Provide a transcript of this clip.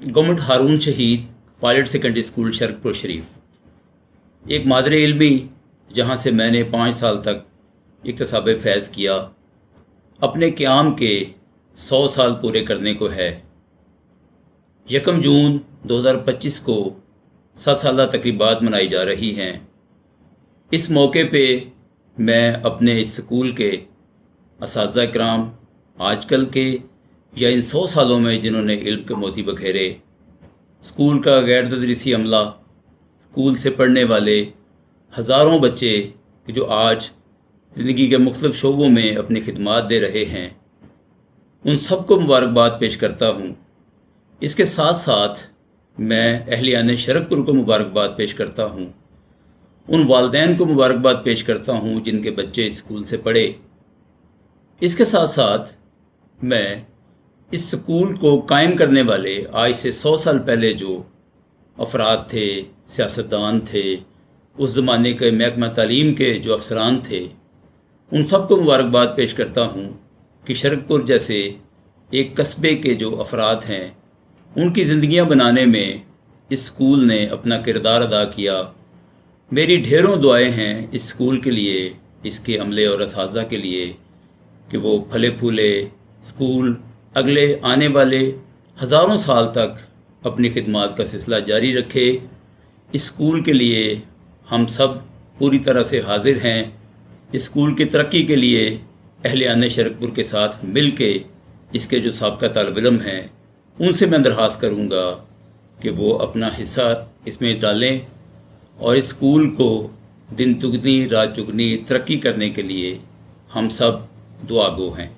Government हारून शहीद pilot secondary school Sharakpur शरीफ एक मादर इल्मी जहाँ से मैंने 5 साल तक इक्तसाब फैज़ किया, अपने क़याम के 100 साल पूरे करने को है। 1 जून 2025 को 7 साला तकरीबात मनाई जा रही हैं। इस मौके पे मैं अपने इस स्कूल के असातिज़ा किराम, आजकल के या इन 100 सालों में जिन्होंने इल्म के मोती बखेरे, स्कूल का गैर तदरीसी अमला, स्कूल से पढ़ने वाले हज़ारों बच्चे कि जो आज ज़िंदगी के मुख्तलिफ़ शोबों में अपनी खिदमात दे रहे हैं, उन सबको मुबारकबाद पेश करता हूँ। इसके साथ साथ मैं अहलियान शरकपुर को मुबारकबाद पेश करता हूँ। उन वालिदैन को मुबारकबाद पेश करता हूँ जिनके बच्चे स्कूल से पढ़े। इसके साथ साथ मैं इस स्कूल को कायम करने वाले आज से 100 साल पहले जो अफराद थे, सियासतदान थे, उस ज़माने के महकमा तालीम के जो अफसरान थे, उन सबको मुबारकबाद पेश करता हूँ कि शरकपुर जैसे एक कस्बे के जो अफराद हैं, उनकी ज़िंदगियाँ बनाने में इस स्कूल ने अपना किरदार अदा किया। मेरी ढेरों दुआएं हैं इस स्कूल के लिए, इसके अमले और असातिज़ा के लिए कि वो फले फूले स्कूल अगले आने वाले हज़ारों साल तक अपनी खिदमात का सिलसिला जारी रखे। इस स्कूल के लिए हम सब पूरी तरह से हाजिर हैं। इस स्कूल की तरक्की के लिए अहलियान शरकपुर के साथ मिल के इसके जो साबका तालिब इल्म हैं, उनसे मैं दरख्वास्त करूँगा कि वो अपना हिस्सा इसमें डालें और इस स्कूल को दिन दुगनी रात चुगनी तरक्की करने के लिए हम सब दुआ गो हैं।